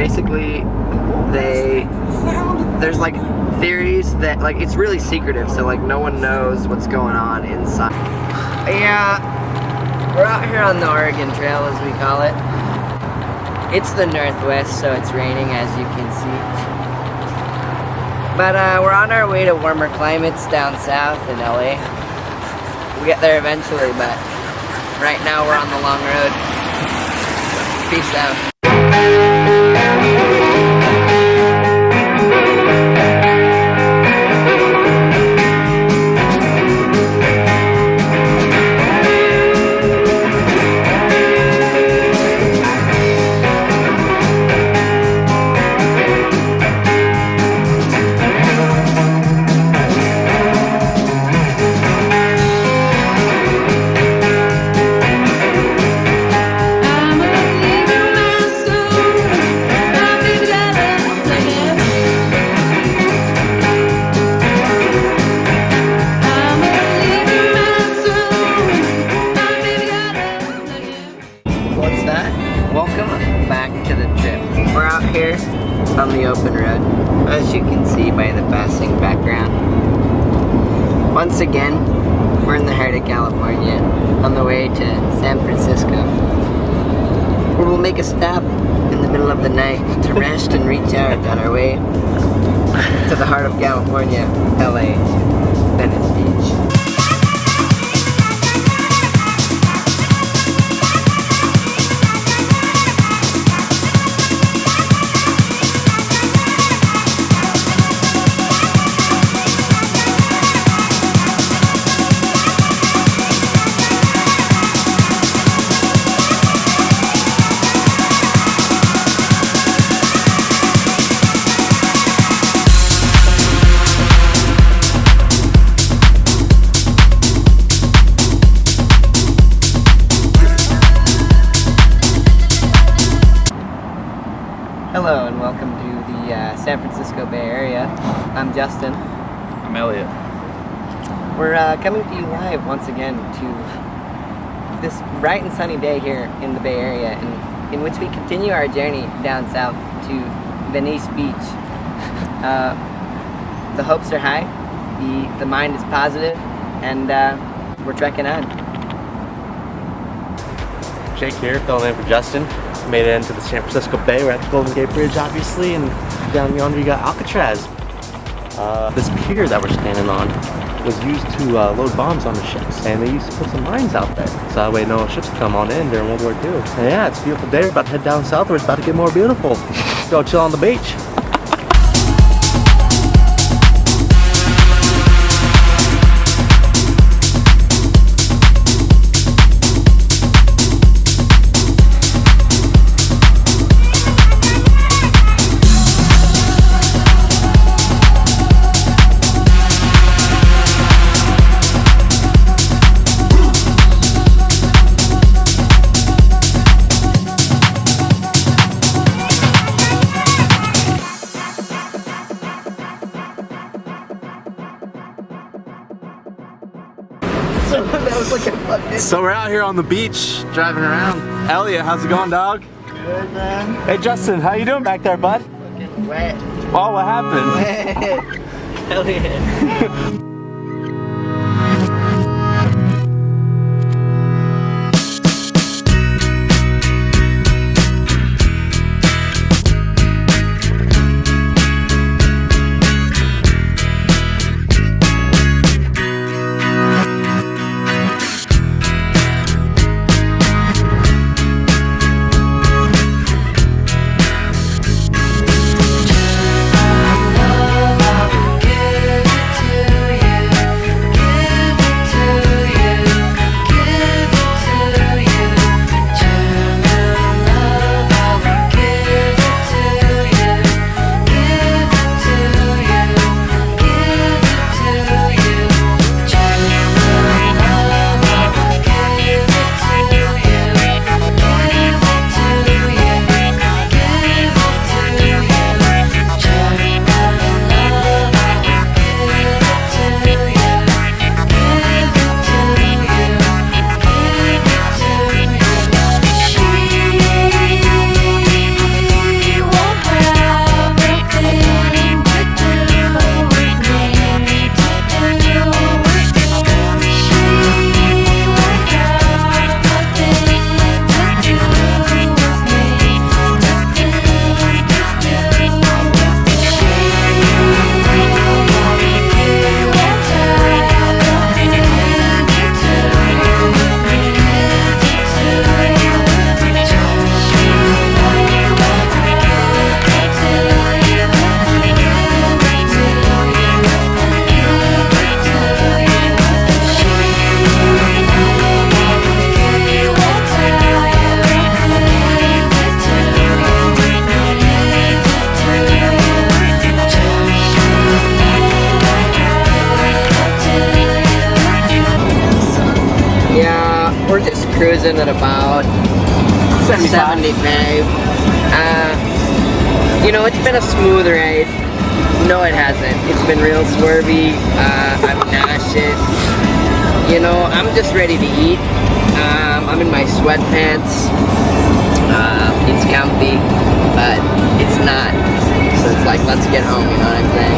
basically there's like theories that like it's really secretive, so like no one knows what's going on inside. Yeah, we're out here on the Oregon Trail, as we call it. It's the Northwest, so it's raining, as you can see. But we're on our way to warmer climates down south in LA. We'll get there eventually, but right now we're on the long road. Peace out. On the open road, as you can see by the passing background. Once again, we're in the heart of California, on the way to San Francisco, where we'll make a stop in the middle of the night to rest and recharge on our way to the heart of California, LA, Venice Beach. Hello and welcome to the San Francisco Bay Area. I'm Justin. I'm Elliot. We're coming to you live once again to this bright and sunny day here in the Bay Area, in which we continue our journey down south to Venice Beach. The hopes are high, the mind is positive, and we're trekking on. Jake here, filling in for Justin. Made it into the San Francisco Bay. We're at the Golden Gate Bridge, obviously, and down yonder you got Alcatraz. This pier that we're standing on was used to load bombs on the ships, and they used to put some mines out there, so that way no ships come on in during World War II. And yeah, it's a beautiful day. We're about to head down south where it's about to get more beautiful. Go chill on the beach. So we're out here on the beach, driving around. Elliot, how's it going, dog? Good, man. Hey, Justin, how you doing back there, bud? Fucking wet. Oh, what happened? Wet. Elliot. To you. cruising at about 75. You know, it's been a smooth ride. No, it hasn't. It's been real swervy. I'm nauseous. You know, I'm just ready to eat. I'm in my sweatpants. It's comfy, but it's not. So it's like, let's get home, you know what I'm saying?